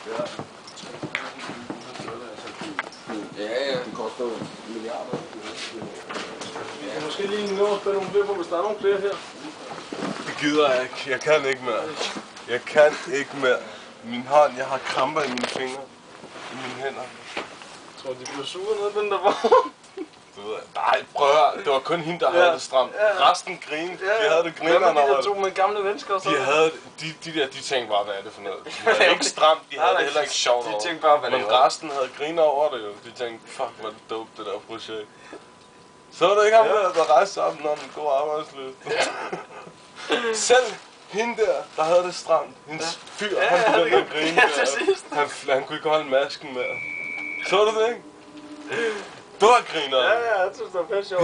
Ja. Ja. Det koster milliarder. Vi kan måske lige nå at spille nogle flere på, hvis der er nogle flere her. Det gider jeg ikke. Jeg kan ikke mere. Jeg kan ikke mere. Min hånd, jeg har kramper i mine fingre. I mine hænder. Jeg tror, de bliver sure ned den der vogn. Nej, prøv at høre. Det var kun hende, der havde det stramt. Resten grinede. De havde det grinerne over det. Hvad med de der to med gamle mennesker? De havde de tænkte bare, hvad er det for noget? De havde ikke stramt, de havde det heller ikke sjovt over. De tænkte bare, hvad det men var. resten havde griner over det jo. De tænkte, fuck, hvor er det dope, det der projekt. Så var det ikke ham der rejste sig op, når den går arbejdsløs. Selv hende der havde det stramt. Hendes fyr, han begyndte at grine der. Han kunne ikke holde masken mere. Så du det ikke? Det var griner. Ja, jeg synes, det var fedt sjovt.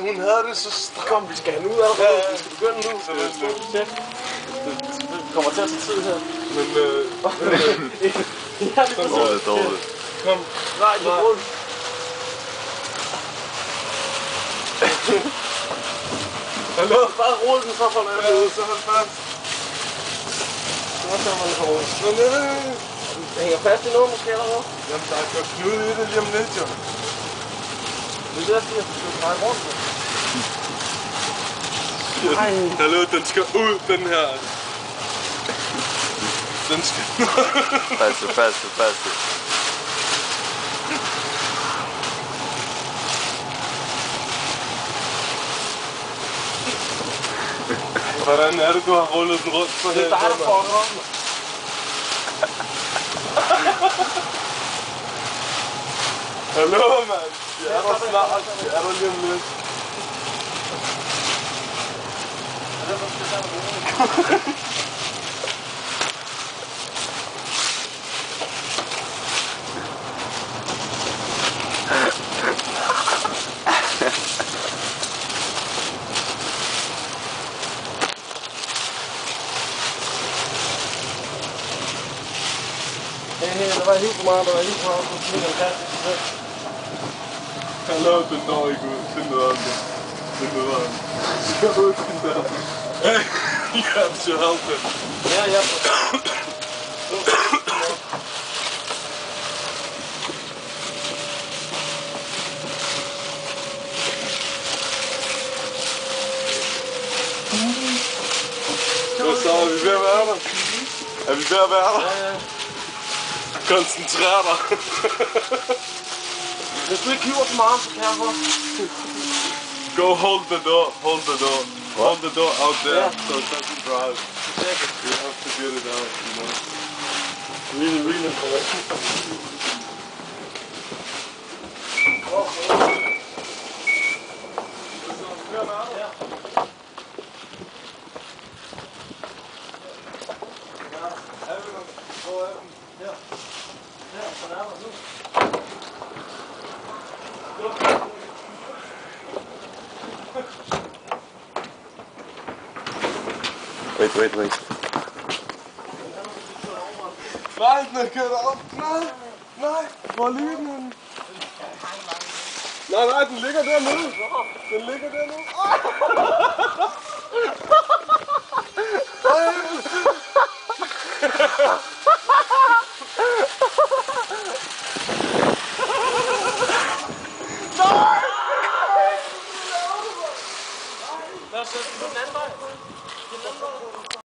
Hun havde det så stramt. Kom, vi skal have nu allerede. Vi skal begynde nu. Det kommer til at tage tid her. Men Ja, det er Dårligt. kom. Nej, det er rundt. Hallo? Bare rulle den så for den anden ude. Så hold fast. Så ser man det for rundt. Det hænger fast i noget måske allerede. Jamen, der er godt knude i det lige om lidt, jo. Det er det, jeg siger. Du skal dreje rundt. Hallo, den skal ud, den her. Den skal... Faste. Hvordan er det, du har rullet den rundt på Det er dig, der får den rundt. Hallo, mand. Jeg er der snart. Jeg er der lige om lidt. Hey, der var helt for meget, så smikker en kasse til det. Hallo, den når ikke ud. Det er noget om det. Det er noget om det. Skal ud den der. Hey, you have to help it. Ja. Så er vi ved at være der. Er vi ved at være der? Ja. Koncentrer dig. Hvis du ikke hiver for meget, så kan jeg godt. Go hold the door. Hold the door. Hold the door out there, Yeah. so it doesn't drive. Check it. You have to get it out, you know. Really correct. Wait. Nej, den er kørt op. Nej. Hvor ligger den henne? Nej, den ligger dernede. Den ligger dernede.